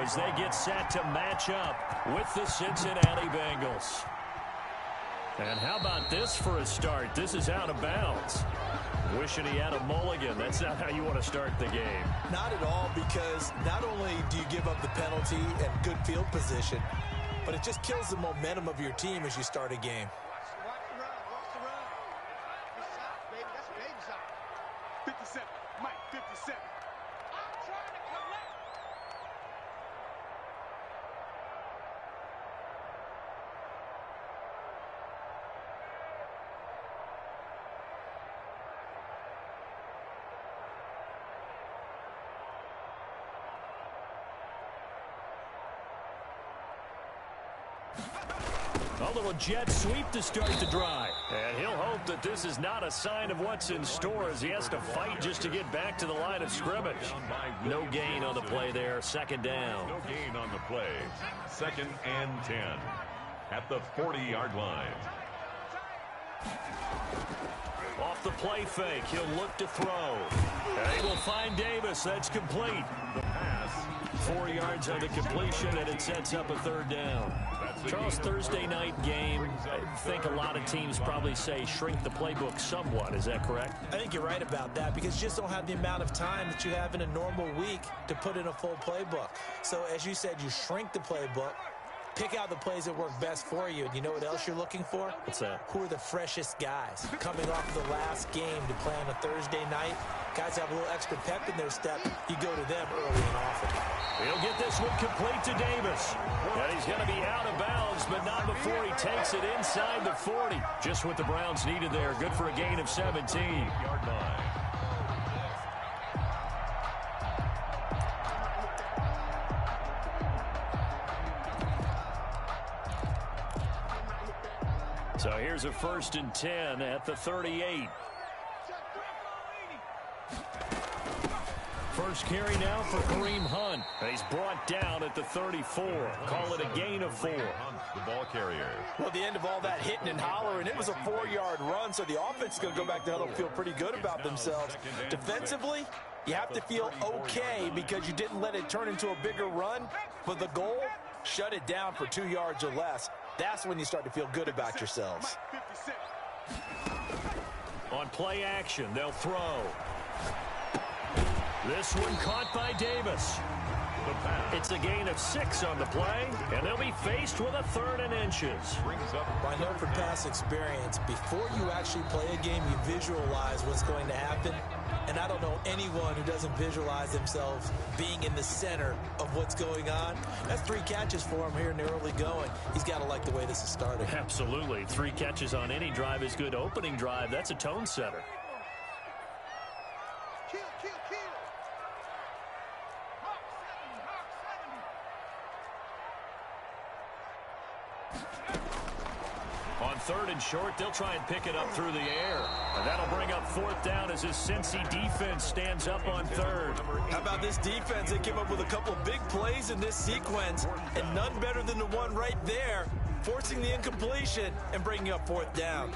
as they get set to match up with the Cincinnati Bengals. And how about this for a start? This is out of bounds. Wishing he had a mulligan. That's not how you want to start the game. Not at all, because not only do you give up the penalty and good field position, but it just kills the momentum of your team as you start a game. Watch the run. Watch the run. Good shot, baby. That's a baby shot. 57. Mike, 57. I'm trying to collect. A little jet sweep to start the drive. And he'll hope that this is not a sign of what's in store as he has to fight just to get back to the line of scrimmage. No gain on the play there. Second down. No gain on the play. 2nd and 10 at the 40-yard line. Off the play fake, he'll look to throw. And he will find Davis. That's complete. The pass. 4 yards on the completion, and it sets up a 3rd down. Charles, Thursday night game, I think a lot of teams probably say shrink the playbook somewhat. Is that correct? I think you're right about that, because you just don't have the amount of time that you have in a normal week to put in a full playbook. So, as you said, you shrink the playbook, pick out the plays that work best for you. And you know what else you're looking for? What's that? Who are the freshest guys coming off the last game to play on a Thursday night? Guys have a little extra pep in their step. You go to them early and often. He'll get this one complete to Davis. And he's going to be out of bounds, but not before he takes it inside the 40. Just what the Browns needed there. Good for a gain of 17. Yard line. So here's a 1st and 10 at the 38. First carry now for Kareem Hunt. He's brought down at the 34. Call it a gain of 4. Hunt, the ball carrier. Well, the end of all that hitting and hollering, it was a 4-yard run, so the offense is going to go back to huddle and feel pretty good about themselves. Defensively, you have to feel okay because you didn't let it turn into a bigger run, but the goal, shut it down for 2 yards or less. That's when you start to feel good about yourselves. On play action, they'll throw. This one caught by Davis. It's a gain of 6 on the play, and they'll be faced with a 3rd and inches. I know from past experience, before you actually play a game, you visualize what's going to happen. And I don't know anyone who doesn't visualize themselves being in the center of what's going on. That's 3 catches for him here in the early going. He's got to like the way this is starting. Absolutely. 3 catches on any drive is good. Opening drive, that's a tone setter. Kill, kill, kill. On 3rd and short, they'll try and pick it up through the air. And that'll bring up 4th down as his Cincy defense stands up on 3rd. How about this defense? They came up with a couple big plays in this sequence, and none better than the one right there, forcing the incompletion and bringing up 4th down.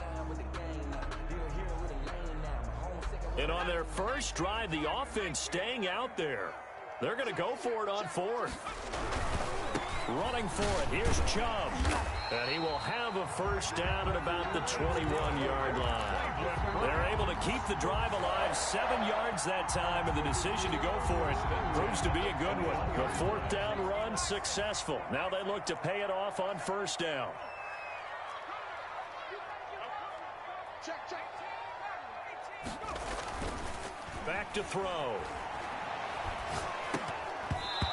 And on their first drive, the offense staying out there. They're going to go for it on 4th. Running for it, here's Chubb. And he will have a 1st down at about the 21-yard line. They're able to keep the drive alive, 7 yards that time, and the decision to go for it proves to be a good one. The 4th down run successful. Now they look to pay it off on 1st down. Back to throw.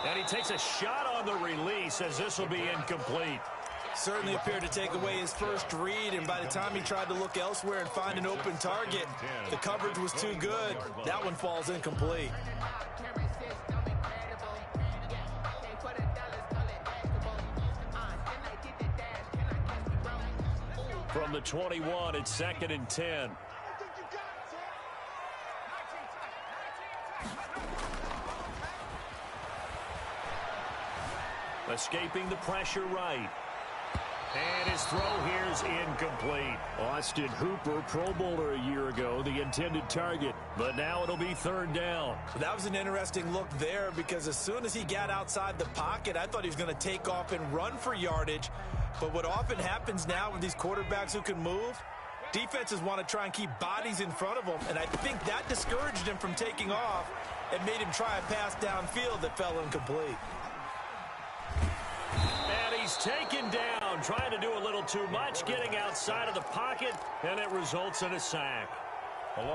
And he takes a shot on the release as this will be incomplete. Certainly appeared to take away his first read, and by the time he tried to look elsewhere and find an open target, the coverage was too good. That one falls incomplete. From the 21, it's 2nd and 10. Escaping the pressure right. And his throw here is incomplete. Austin Hooper, Pro Bowler a year ago, the intended target. But now it'll be third down. That was an interesting look there because as soon as he got outside the pocket, I thought he was going to take off and run for yardage. But what often happens now with these quarterbacks who can move, defenses want to try and keep bodies in front of them. And I think that discouraged him from taking off and made him try a pass downfield that fell incomplete. And he's taken down, trying to do a little too much, getting outside of the pocket, and it results in a sack.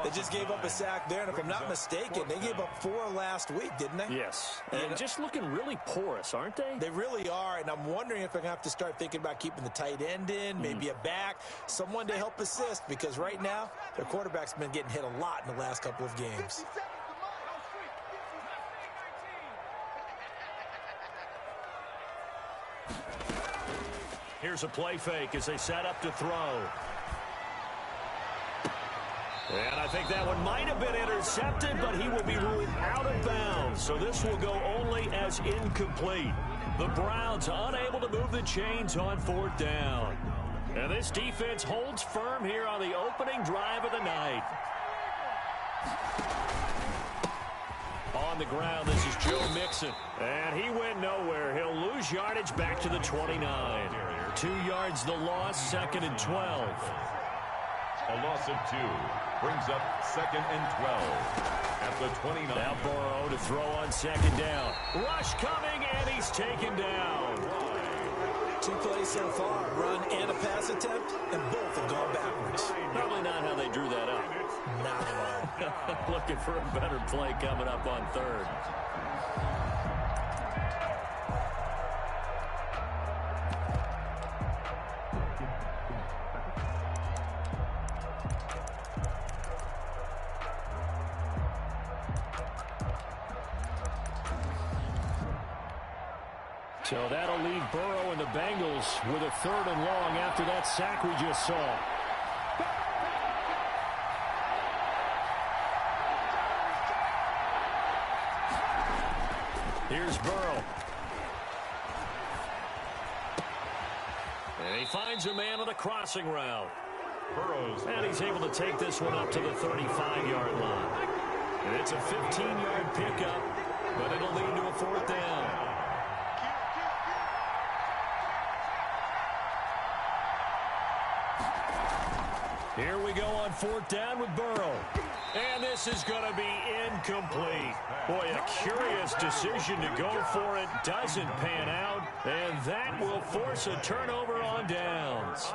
They just gave up a sack there, and if I'm not mistaken, they gave up 4 last week, didn't they? Yes, and just looking really porous, aren't they? They really are, and I'm wondering if they're going to have to start thinking about keeping the tight end in, maybe a back, someone to help assist, because right now, their quarterback's been getting hit a lot in the last couple of games. Here's a play fake as they set up to throw. And I think that one might have been intercepted, but he will be ruled out of bounds. So this will go only as incomplete. The Browns unable to move the chains on fourth down. And this defense holds firm here on the opening drive of the night. On the ground, this is Joe Mixon. And he went nowhere. He'll lose yardage back to the 29. 2 yards the loss, 2nd and 12. A loss of 2 brings up 2nd and 12 at the 29. Now Burrow to throw on 2nd down. Rush coming, and he's taken down. 2 plays so far, run and a pass attempt, and both have gone backwards. Probably not how they drew that up. Not at all. Looking for a better play coming up on 3rd. So that'll leave Burrow and the Bengals with a 3rd and long after that sack we just saw. Here's Burrow. And he finds a man on the crossing route. And he's able to take this one up to the 35-yard line. And it's a 15-yard pickup, but it'll lead to a 4th down. Here we go on 4th down with Burrow. And this is going to be incomplete. Boy, a curious decision to go for it. Doesn't pan out. And that will force a turnover on downs.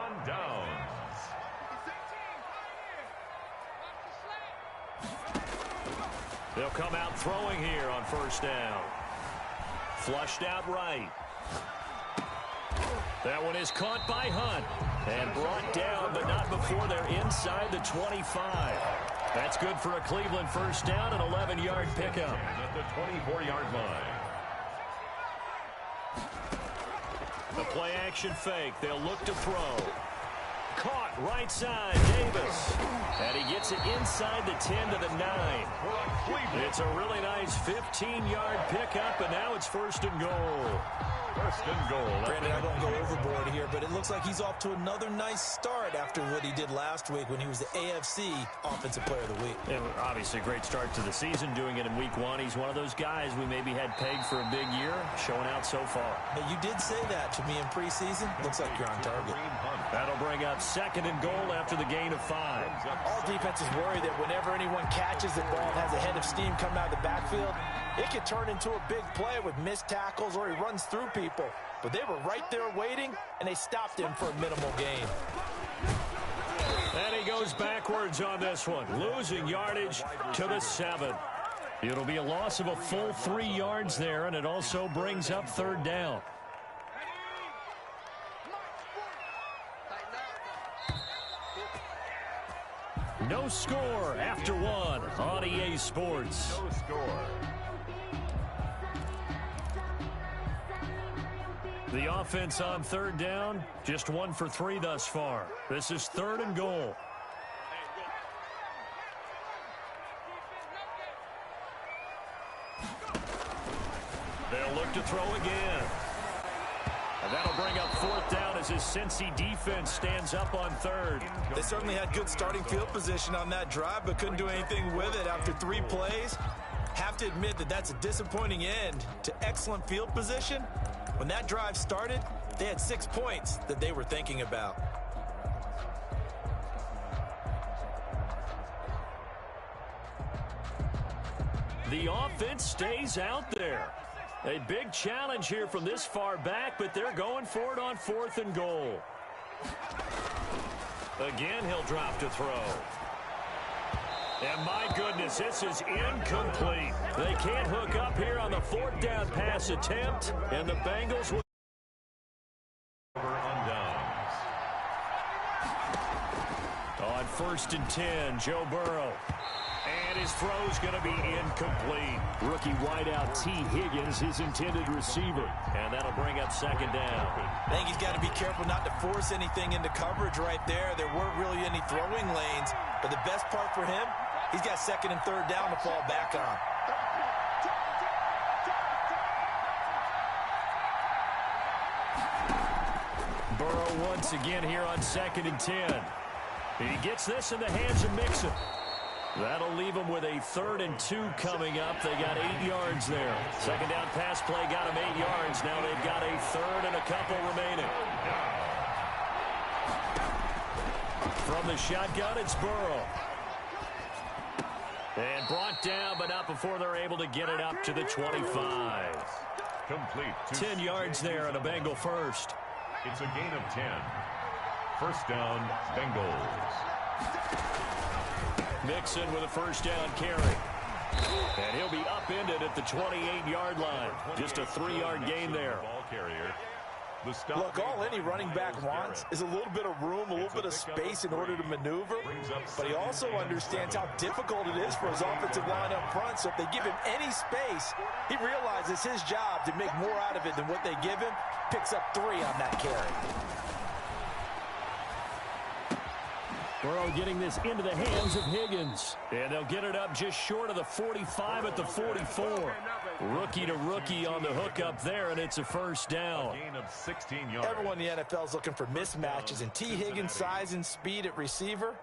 They'll come out throwing here on 1st down. Flushed out right. That one is caught by Hunt and brought down, but not before they're inside the 25. That's good for a Cleveland 1st down, an 11-yard pickup. At the 24-yard line. The play-action fake. They'll look to throw. Caught right side, Davis. And he gets it inside the 10 to the 9. It's a really nice 15-yard pickup, and now it's 1st and goal. 1st and goal. Brandon, I won't go overboard here, but it looks like he's off to another nice start after what he did last week when he was the AFC Offensive Player of the Week. And obviously a great start to the season, doing it in week 1. He's one of those guys we maybe had pegged for a big year, showing out so far. But you did say that to me in preseason. Looks like you're on target. That'll bring up 2nd and goal after the gain of 5. All defenses worry that whenever anyone catches the ball and has a head of steam coming out of the backfield, it could turn into a big play with missed tackles or he runs through people. But they were right there waiting, and they stopped him for a minimal gain. And he goes backwards on this one, losing yardage to the 7. It'll be a loss of a full 3 yards there, and it also brings up 3rd down. No score after 1 on EA Sports. No score. The offense on 3rd down, just 1 for 3 thus far. This is 3rd and goal. They'll look to throw again. And that'll bring up 4th down as his Cincy defense stands up on 3rd. They certainly had good starting field position on that drive, but couldn't do anything with it after 3 plays. Have to admit that that's a disappointing end to excellent field position. When that drive started, they had 6 points that they were thinking about. The offense stays out there. A big challenge here from this far back, but they're going for it on 4th and goal. Again, he'll drop to throw. And my goodness, this is incomplete. They can't hook up here on the 4th down pass attempt, and the Bengals will. On 1st and 10, Joe Burrow. And his throw's going to be incomplete. Rookie wideout T. Higgins, his intended receiver. And that'll bring up 2nd down. I think he's got to be careful not to force anything into coverage right there. There weren't really any throwing lanes. But the best part for him, he's got 2nd and 3rd down to fall back on. Burrow once again here on 2nd and 10. He gets this in the hands of Mixon. That'll leave them with a 3rd and 2 coming up. They got 8 yards there. 2nd down pass play got them 8 yards. Now they've got a 3rd and a couple remaining. From the shotgun, it's Burrow. And brought down, but not before they're able to get it up to the 25. Complete. 10 yards there and a Bengal first. It's a gain of 10. 1st down, Bengals. Mixon with a 1st down carry. And he'll be upended at the 28-yard line. Just a 3-yard gain there. Ball carrier. Look, all any running back wants is a little bit of room, a little bit of space in order to maneuver. But he also understands how difficult it is for his offensive line up front. So if they give him any space, he realizes his job to make more out of it than what they give him. Picks up 3 on that carry. Burrow getting this into the hands of Higgins. And they'll get it up just short of the 45 at the 44. Rookie to rookie on the hookup there, and it's a 1st down. Gain of 16 yards. Everyone in the NFL is looking for mismatches, and T. Higgins' size and speed at receiver,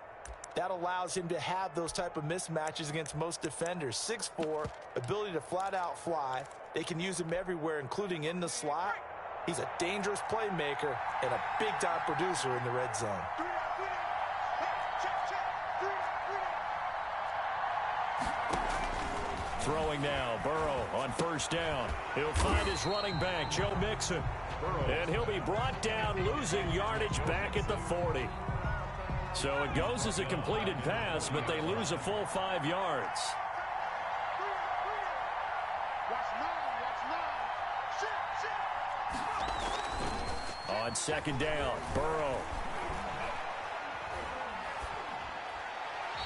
that allows him to have those type of mismatches against most defenders. 6'4", ability to flat-out fly. They can use him everywhere, including in the slot. He's a dangerous playmaker and a big-time producer in the red zone. Throwing now, Burrow on 1st down. He'll find his running back, Joe Mixon. And he'll be brought down, losing yardage back at the 40. So it goes as a completed pass, but they lose a full 5 yards. On 2nd down, Burrow.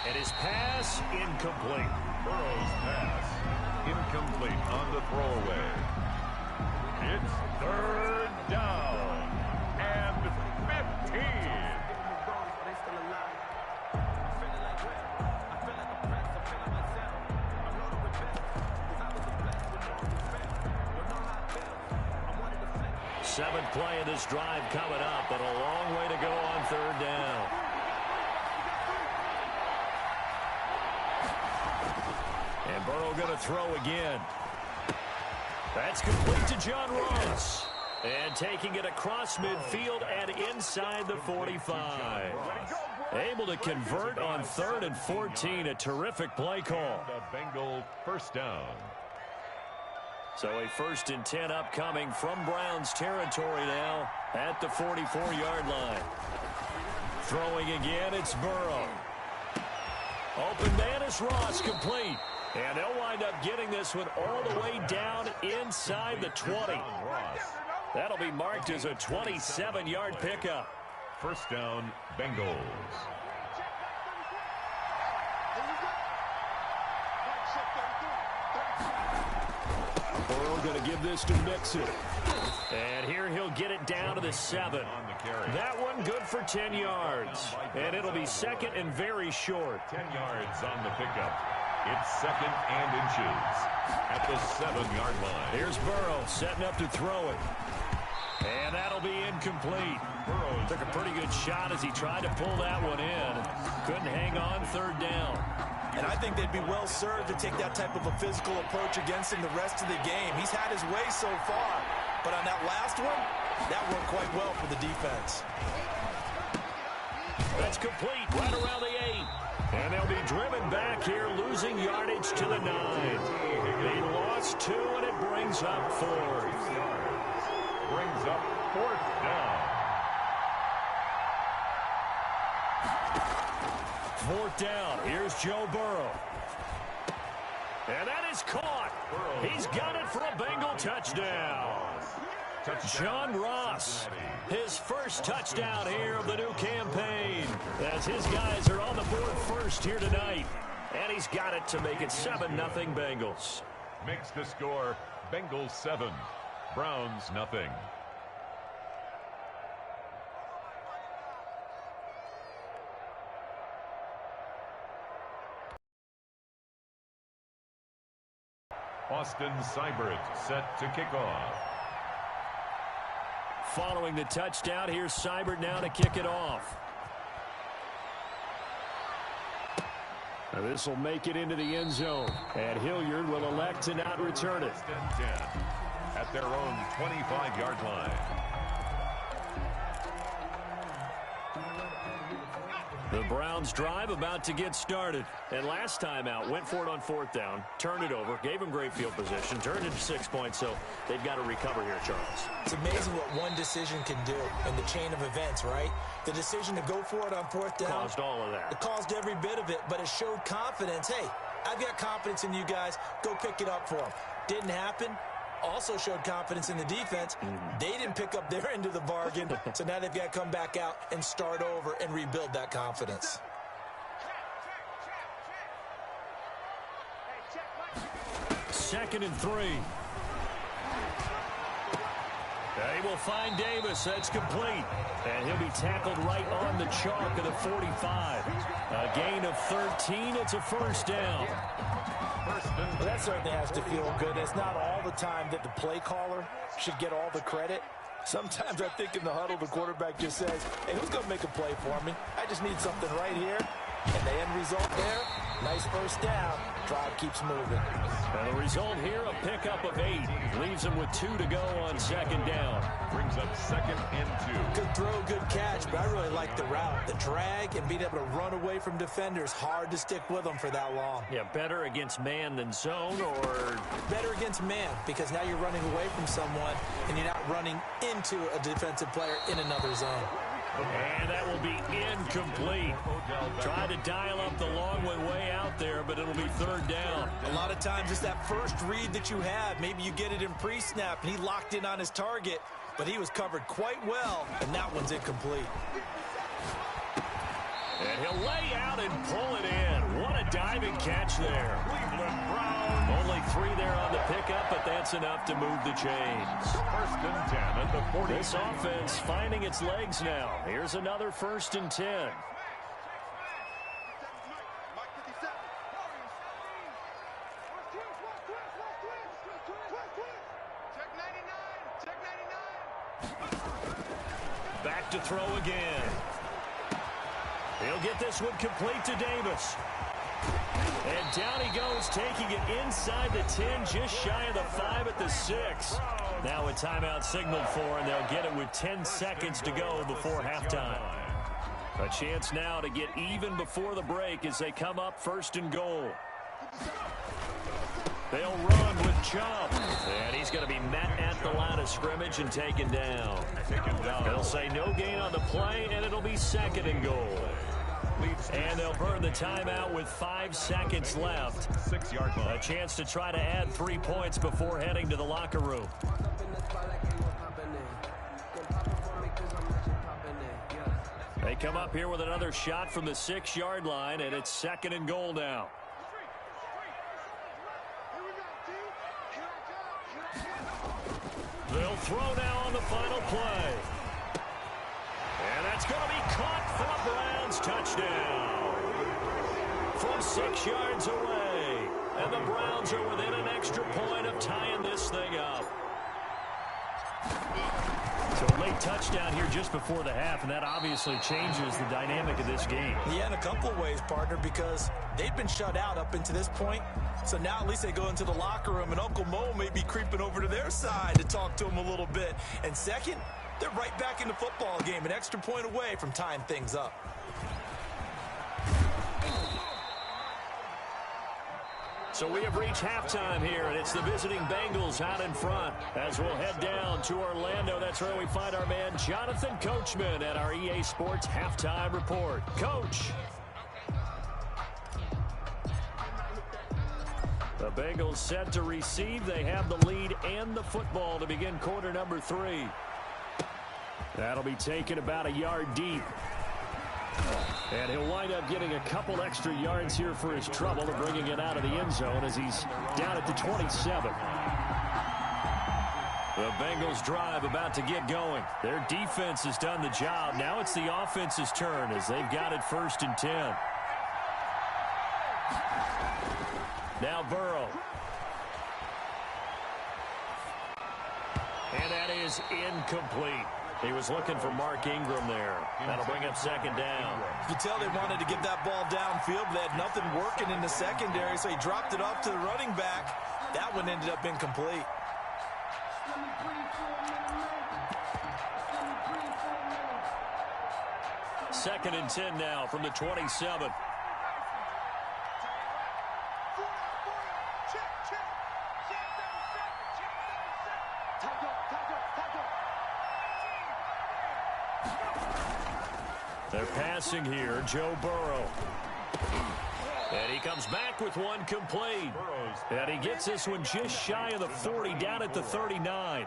And his pass incomplete. Burrow's pass incomplete on the throwaway. It's 3rd down and 15. Seventh play of this drive coming up, but a long way to go on 3rd down. And Burrow going to throw again. That's complete to John Ross. And taking it across midfield and inside the 45. Able to convert on 3rd and 14. A terrific play call. The Bengal 1st down. So a 1st and 10 upcoming from Browns territory now at the 44-yard line. Throwing again, it's Burrow. Open man is Ross, complete. And they'll wind up getting this one all the way down inside the 20. That'll be marked as a 27-yard pickup. 1st down, Bengals. Burrow going to give this to Mixon. And here he'll get it down to the 7. That one good for 10 yards. And it'll be 2nd and very short. 10 yards on the pickup. It's 2nd and inches at the 7-yard line. Here's Burrow setting up to throw it. And that'll be incomplete. Took a pretty good shot as he tried to pull that one in. Couldn't hang on third down. And I think they'd be well served to take that type of a physical approach against him the rest of the game. He's had his way so far. But on that last one, that worked quite well for the defense. That's complete right around the 8. And they'll be driven back here, losing yardage to the 9. They lost 2, and it brings up 4th. Brings up 4th down. 4th down. Here's Joe Burrow. And that is caught. He's got it for a Bengal touchdown. John Ross, his first touchdown here of the new campaign, as his guys are on the board first here tonight. And he's got it to make it 7-0 Bengals. Makes the score Bengals 7, Browns nothing. Austin Seibert set to kick off. Following the touchdown, here's Seibert now to kick it off. This will make it into the end zone, and Hilliard will elect to not return it. 10 at their own 25-yard line. The Browns drive about to get started. And last time out, went for it on 4th down, turned it over, gave them great field position, turned it to 6 points, so they've got to recover here, Charles. It's amazing what one decision can do in the chain of events, right? The decision to go for it on 4th down. Caused all of that. It caused every bit of it, but it showed confidence. Hey, I've got confidence in you guys. Go pick it up for them. Didn't happen. Also showed confidence in the defense. They didn't pick up their end of the bargain, so now they've got to come back out and start over and rebuild that confidence. Second and 3. They will find Davis. That's complete. And he'll be tackled right on the chalk of the 45. A gain of 13. It's a first down. Well, that certainly has to feel good. It's not all the time that the play caller should get all the credit. Sometimes I think in the huddle, the quarterback just says, hey, who's going to make a play for me? I just need something right here. And the end result there, nice first down. Drive keeps moving. And the result here, a pickup of 8. Leaves them with 2 to go on second down. Brings up 2nd and 2. Good throw, good catch, but I really like the route. The drag and being able to run away from defenders. Hard to stick with them for that long. Yeah, better against man than zone, or better against man, because now you're running away from someone and you're not running into a defensive player in another zone. And that will be incomplete. Try to dial up the long one way out there, but it'll be 3rd down. A lot of times it's that first read that you have. Maybe you get it in pre-snap, and he locked in on his target, but he was covered quite well, and that one's incomplete. And he'll lay out and pull it in. What a diving catch there. Cleveland Browns. Only 3 there on the pickup, but that's enough to move the chains. 1st and 10 at the 40. This offense finding its legs now. Here's another 1st and 10. Back to throw again. He'll get this one complete to Davis. And down he goes, taking it inside the 10, just shy of the 5 at the 6. Now a timeout signaled for, and they'll get it with 10 seconds to go before halftime. A chance now to get even before the break as they come up 1st and goal. They'll run with Chubb, and he's going to be met at the line of scrimmage and taken down. They'll say no gain on the play, and it'll be 2nd and goal. And they'll burn the timeout with 5 seconds left. 6-yard line. A chance to try to add 3 points before heading to the locker room. They come up here with another shot from the 6-yard line, and it's 2nd and goal now. They'll throw now on the final play. And that's going to be caught for a Browns touchdown. From 6 yards away. And the Browns are within an extra point of tying this thing up. So touchdown here just before the half, and that obviously changes the dynamic of this game. Yeah, in a couple of ways, partner, because they've been shut out up until this point. So now at least they go into the locker room, and Uncle Mo may be creeping over to their side to talk to them a little bit. And second, they're right back in the football game, an extra point away from tying things up. So we have reached halftime here, and it's the visiting Bengals out in front. As we'll head down to Orlando, that's where we find our man Jonathan Coachman at our EA Sports Halftime Report. Coach. The Bengals set to receive. They have the lead and the football to begin quarter number 3. That'll be taken about a yard deep. And he'll wind up getting a couple extra yards here for his trouble and bringing it out of the end zone as he's down at the 27. The Bengals drive about to get going. Their defense has done the job. Now it's the offense's turn as they've got it 1st and 10. Now Burrow. And that is incomplete. He was looking for Mark Ingram there. That'll bring up 2nd down. You can tell they wanted to get that ball downfield, but they had nothing working in the secondary, so he dropped it off to the running back. That one ended up incomplete. Second and 10 now from the 27. They're passing here, Joe Burrow. And he comes back with one complete. And he gets this one just shy of the 40, down at the 39.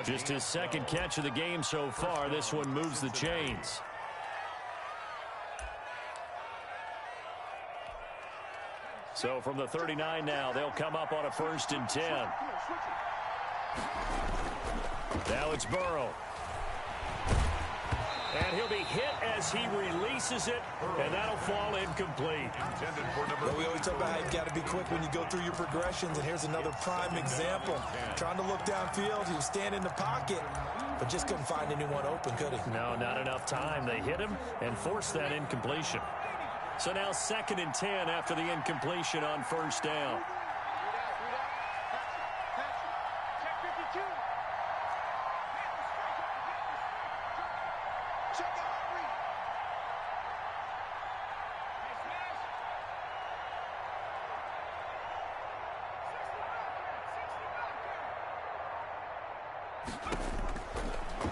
Just his 2nd catch of the game so far. This one moves the chains. So from the 39 now, they'll come up on a 1st and 10. Now it's Burrow. And he'll be hit as he releases it, and that'll fall incomplete. But we always talk about how you've got to be quick when you go through your progressions, and here's another prime example. Trying to look downfield, he was standing in the pocket, but just couldn't find anyone open, could he? No, not enough time. They hit him and forced that incompletion. So now 2nd and 10 after the incompletion on 1st down.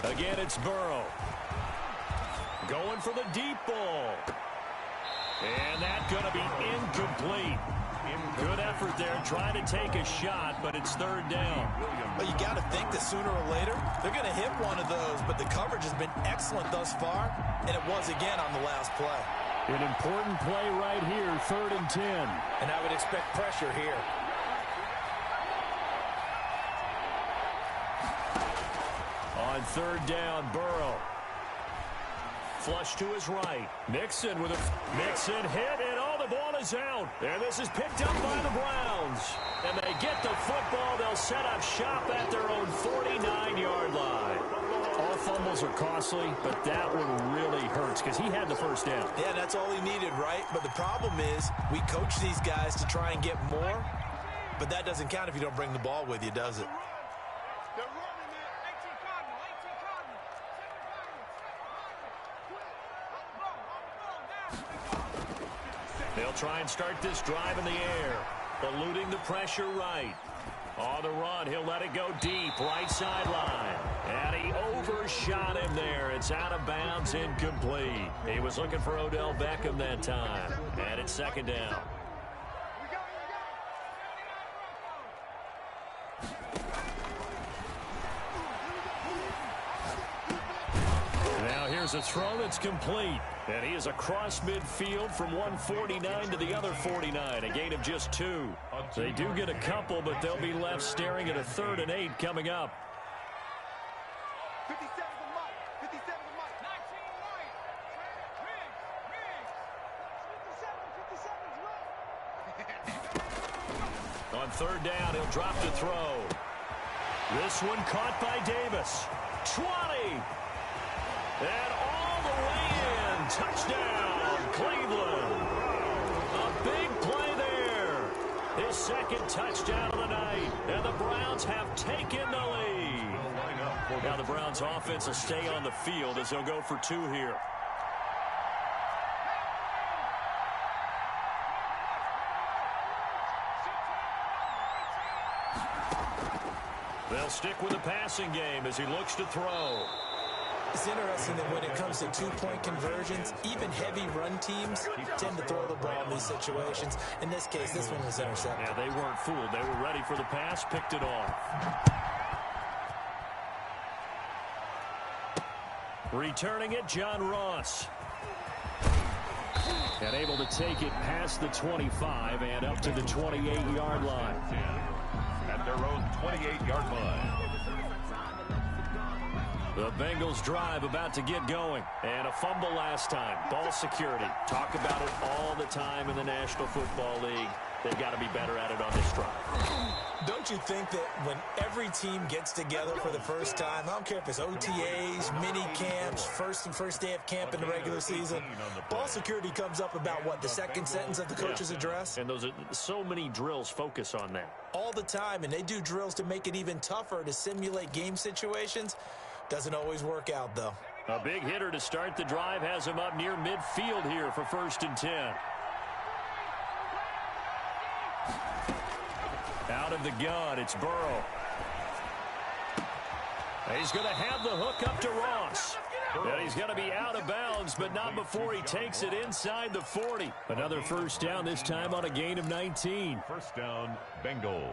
Again, it's Burrow. Going for the deep ball. And that's going to be incomplete. Good effort there, trying to take a shot, but it's 3rd down. Well, you got to think that sooner or later, they're going to hit one of those, but the coverage has been excellent thus far, and it was again on the last play. An important play right here, 3rd and 10. And I would expect pressure here. On 3rd down, Burrow. Flush to his right. Mixon with a Mixon hit, and the ball is out. And this is picked up by the Browns. And they get the football. They'll set up shop at their own 49-yard line. All fumbles are costly, but that one really hurts because he had the 1st down. Yeah, that's all he needed, right? But the problem is we coach these guys to try and get more, but that doesn't count if you don't bring the ball with you, does it? They'll try and start this drive in the air, eluding the pressure right. On the run, he'll let it go deep, right sideline. And he overshot him there. It's out of bounds, incomplete. He was looking for Odell Beckham that time. And it's 2nd down. Here's a throw that's complete. And he is across midfield from 149 to the other 49. A gain of just 2. They do get a couple, but they'll be left staring at a 3rd and 8 coming up. 57 to Mike. 57 to Mike. 19 right. 57 is right. On 3rd down, he'll drop to throw. This one caught by Davis. 20. And all the way in. Touchdown, Cleveland. A big play there. His second touchdown of the night. And the Browns have taken the lead. Now the Browns offense will stay on the field as they'll go for two here. They'll stick with the passing game as he looks to throw. It's interesting that when it comes to two-point conversions, even heavy run teams tend to throw the ball in these situations. In this case, this one was intercepted. Yeah, they weren't fooled. They were ready for the pass, picked it off. Returning it, John Ross. And able to take it past the 25 and up to the 28-yard line. At their own 28-yard line. The Bengals drive about to get going. And a fumble last time. Ball security. Talk about it all the time in the National Football League. They've got to be better at it on this drive. Don't you think that when every team gets together for the first time, I don't care if it's OTAs, mini camps, first day of camp in the regular season, ball security comes up about what, the second sentence of the coach's address? And those are so many drills focus on that. All the time, and they do drills to make it even tougher to simulate game situations. Doesn't always work out, though. A big hitter to start the drive has him up near midfield here for 1st and 10. Out of the gun, it's Burrow. He's going to have the hook up to Ross. And he's going to be out of bounds, but not before he takes it inside the 40. Another first down, this time on a gain of 19. First down, Bengals.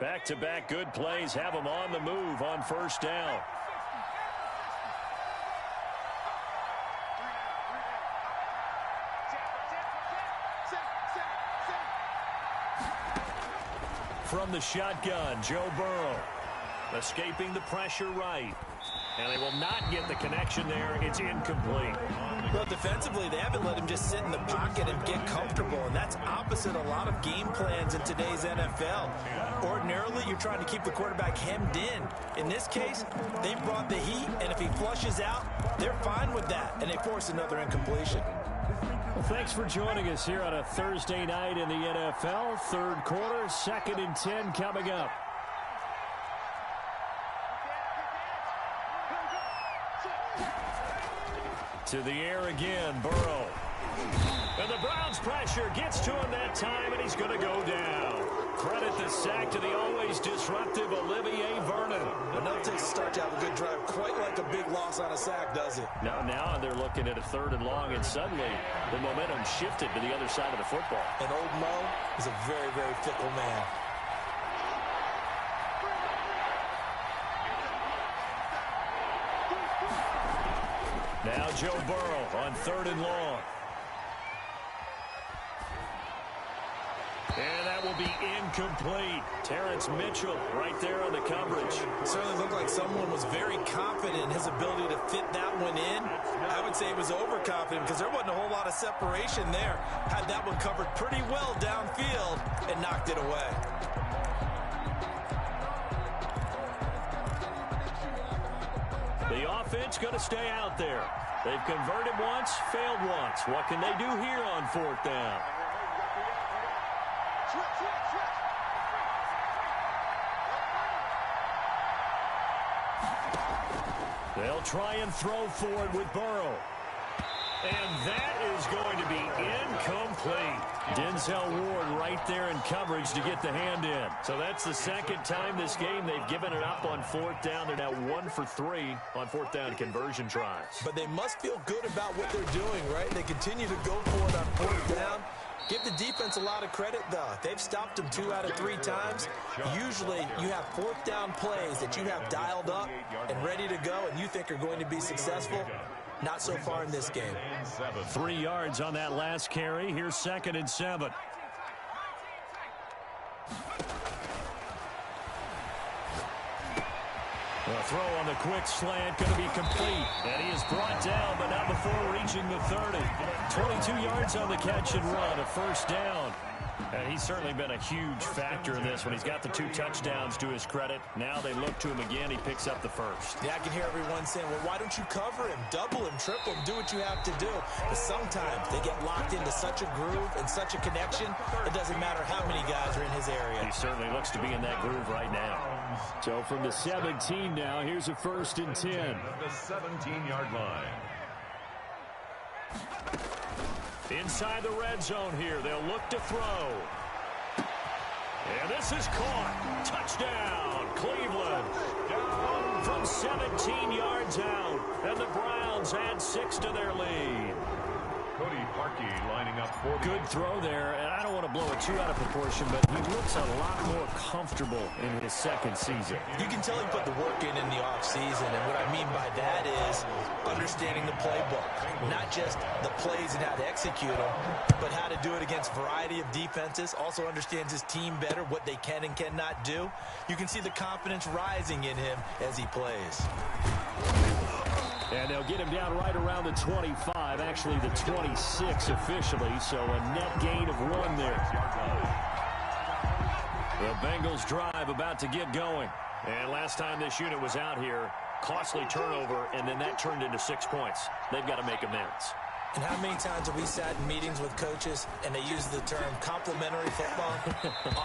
Back-to-back good plays have him on the move on first down. From the shotgun, Joe Burrow. Escaping the pressure right. And they will not get the connection there. It's incomplete. Well, defensively, they haven't let him just sit in the pocket and get comfortable, and that's opposite a lot of game plans in today's NFL. Ordinarily, you're trying to keep the quarterback hemmed in. In this case, they brought the heat, and if he flushes out, they're fine with that, and they force another incompletion. Well, thanks for joining us here on a Thursday night in the NFL. Third quarter, 2nd and 10 coming up. To the air again, Burrow. And the Browns pressure gets to him that time, and he's going to go down. Credit the sack to the always disruptive Olivier Vernon. Enough to start to have a good drive, quite like a big loss on a sack, does it? Now they're looking at a 3rd and long, and suddenly the momentum shifted to the other side of the football. And old Mo is a very, very fickle man. Now Joe Burrow on 3rd and long. And that will be incomplete. Terrence Mitchell right there on the coverage. Certainly looked like someone was very confident in his ability to fit that one in. I would say he was overconfident because there wasn't a whole lot of separation there. Had that one covered pretty well downfield and knocked it away. The offense going to stay out there. They've converted once, failed once. What can they do here on 4th down? They'll try and throw for it with Burrow. And that is going to be incomplete. Denzel Ward right there in coverage to get the hand in. So that's the 2nd time this game they've given it up on 4th down. They're now 1 for 3 on 4th down conversion tries. But they must feel good about what they're doing, right? They continue to go for it on 4th down. Give the defense a lot of credit, though. They've stopped them 2 out of 3 times. Usually, you have 4th down plays that you have dialed up and ready to go, and you think are going to be successful. Not so far in this game. 3 yards on that last carry. Here's 2nd and 7. A throw on the quick slant going to be complete. And he is brought down, but not before reaching the 30. 22 yards on the catch and run, a 1st down. And he's certainly been a huge factor in this when he's got the 2 touchdowns to his credit. Now they look to him again. He picks up the first. Yeah, I can hear everyone saying, well, why don't you cover him, double him, triple him, do what you have to do. But sometimes they get locked into such a groove and such a connection, it doesn't matter how many guys are in his area. He certainly looks to be in that groove right now. So from the 17 now, here's a 1st and 10. The 17-yard line. Inside the red zone here, they'll look to throw. And this is caught. Touchdown, Cleveland. From 17 yards out, and the Browns add 6 to their lead. Cody Parkey lining up for the Good throw there, and I don't want to blow it too out of proportion, but he looks a lot more comfortable in his 2nd season. You can tell he put the work in the offseason, and what I mean by that is understanding the playbook. Not just the plays and how to execute them, but how to do it against a variety of defenses. Also understands his team better, what they can and cannot do. You can see the confidence rising in him as he plays. And they'll get him down right around the 25, actually the 26 officially, so a net gain of 1 there. The Bengals drive about to get going. And last time this unit was out here, costly turnover, and then that turned into 6 points. They've got to make amends. And how many times have we sat in meetings with coaches and they use the term complementary football?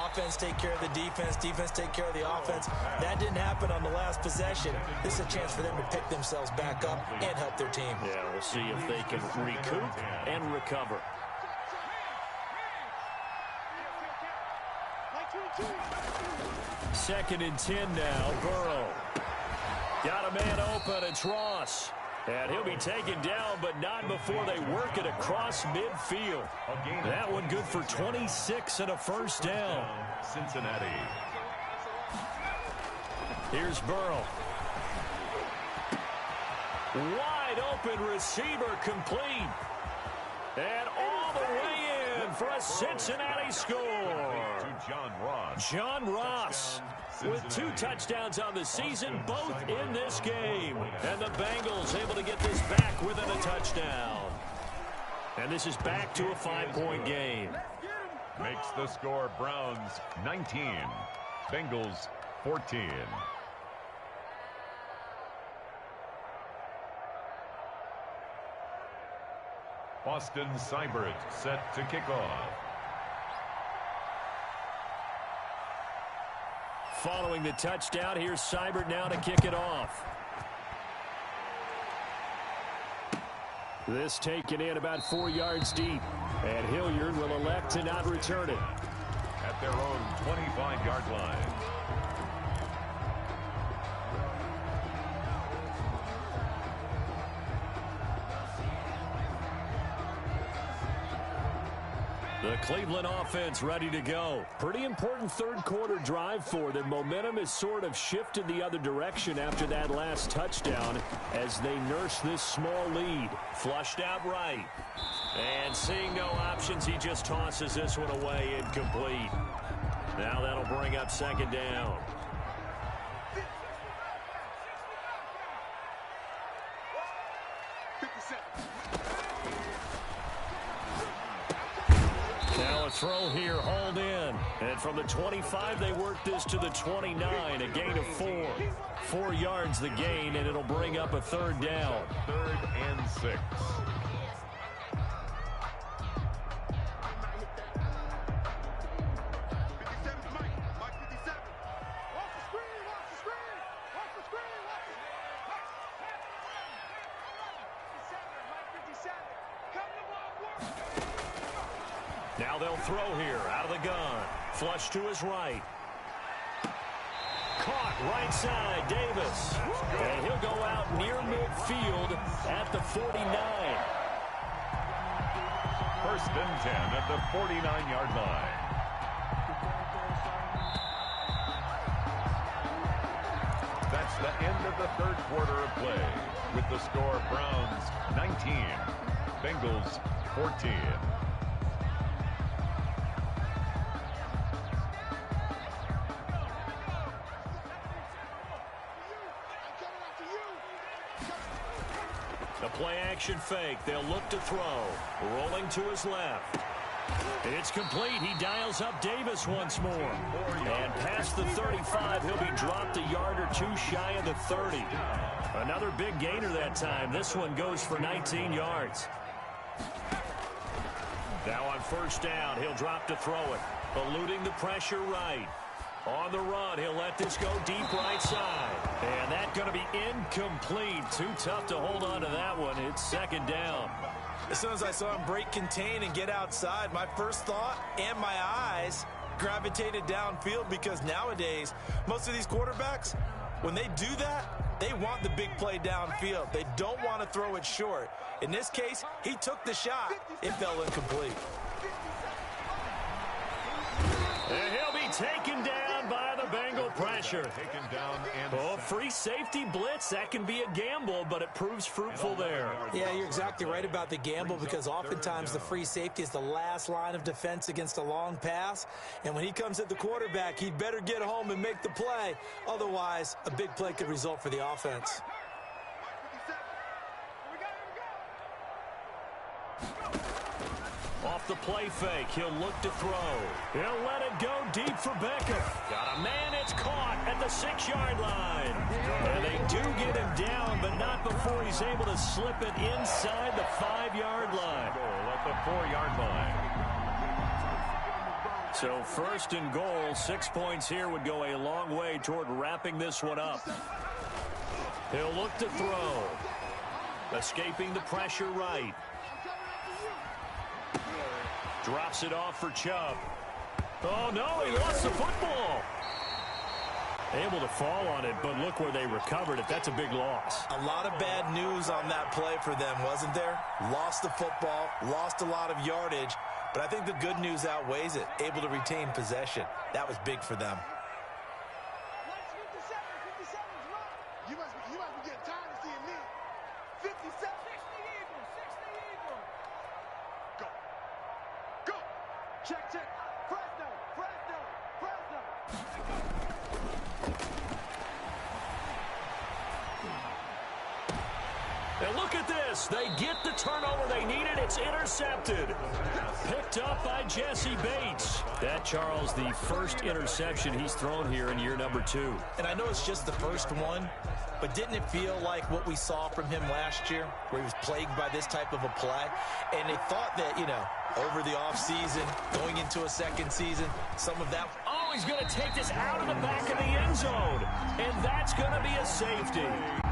Offense take care of the defense, defense take care of the offense. That didn't happen on the last possession. This is a chance for them to pick themselves back up and help their team. Yeah, we'll see if they can recoup and recover. Second and 10 now, Burrow. Got a man open, it's Ross. And he'll be taken down, but not before they work it across midfield. That one good for 26 and a 1st down. Cincinnati. Here's Burrow. Wide open receiver complete. And all the way in for a Cincinnati score. John Ross. John Ross with 2 touchdowns on the season, both in this game. And the Bengals able to get this back within a touchdown. And this is back to a 5-point game. Makes the score Browns 19, Bengals 14. Austin Seibert set to kick off. Following the touchdown, here's Seibert now to kick it off. This taken in about 4 yards deep, and Hilliard will elect to not return it. At their own 25-yard line. The Cleveland offense ready to go. Pretty important 3rd quarter drive for them. Momentum has sort of shifted the other direction after that last touchdown as they nurse this small lead. Flushed out right. And seeing no options, he just tosses this one away incomplete. Now that'll bring up 2nd down. Now a throw here, hauled in. And from the 25, they work this to the 29, a gain of 4. 4 yards the gain, and it'll bring up a 3rd down. 3rd and 6. Now they'll throw here out of the gun. Flush to his right. Caught right side, Davis. And he'll go out near midfield at the 49. 1st and 10 at the 49-yard line. That's the end of the 3rd quarter of play. With the score, Browns 19, Bengals 14. The play action fake. They'll look to throw. Rolling to his left. It's complete. He dials up Davis once more. And past the 35, he'll be dropped a yard or two shy of the 30. Another big gainer that time. This one goes for 19 yards. Now on first down, he'll drop to throw it. Eluding the pressure right. On the run, he'll let this go deep right side. And that's going to be incomplete. Too tough to hold on to that one. It's second down. As soon as I saw him break contain and get outside, my first thought and my eyes gravitated downfield, because nowadays, most of these quarterbacks, when they do that, they want the big play downfield. They don't want to throw it short. In this case, he took the shot. It fell incomplete. And he'll be taken down by the Bengal pressure. Taken down and Oh, free safety blitz. That can be a gamble, but it proves fruitful there. Yeah, you're exactly right about the gamble, because oftentimes the free safety is the last line of defense against a long pass. And when he comes at the quarterback, he'd better get home and make the play. Otherwise, a big play could result for the offense. Off the play fake, he'll look to throw. He'll let it go deep for Beckham. Got a man, it's caught at the 6-yard line. And they do get him down, but not before he's able to slip it inside the 5-yard line. goal at the 4-yard line. So first and goal, 6 points here would go a long way toward wrapping this one up. He'll look to throw. Escaping the pressure right. Drops it off for Chubb. Oh, no, he lost the football. Able to fall on it, but look where they recovered it. That's a big loss. A lot of bad news on that play for them, wasn't there? Lost the football, lost a lot of yardage, but I think the good news outweighs it. Able to retain possession. That was big for them. You must be getting tired of seeing me. 57. 60 Eagles. 60 Eagles. Go. Go. Check, check. Fresno. Fresno. Fresno. And look at this. They get the turnover they needed. It's intercepted. Picked up by Jesse Bates. That, Charles, the first interception he's thrown here in year number 2. And I know it's just the first one, but didn't it feel like what we saw from him last year, where he was plagued by this type of a play? And they thought that, over the offseason, going into a second season, some of that... Oh, he's going to take this out of the back of the end zone. And that's going to be a safety.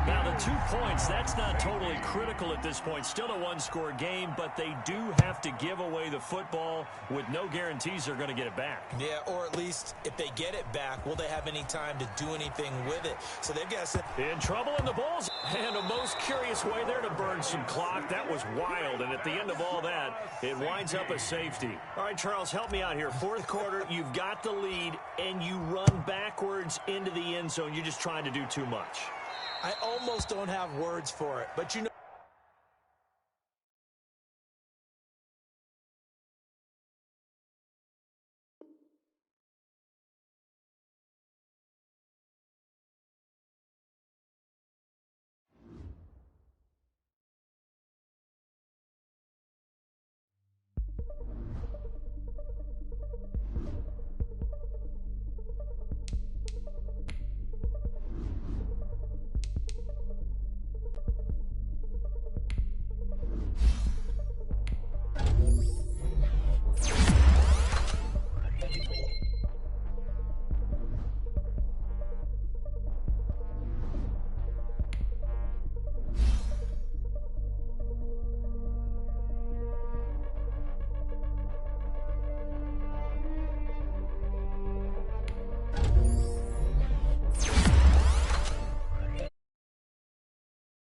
Now, the 2 points, that's not totally critical at this point. Still a one-score game, but they do have to give away the football with no guarantees they're going to get it back. Yeah, or at least if they get it back, will they have any time to do anything with it? So they've got to... In trouble in the Bulls. And a most curious way there to burn some clock. That was wild. And at the end of all that, it winds up a safety. All right, Charles, help me out here. Fourth quarter, you've got the lead, and you run backwards into the end zone. You're just trying to do too much. I almost don't have words for it, but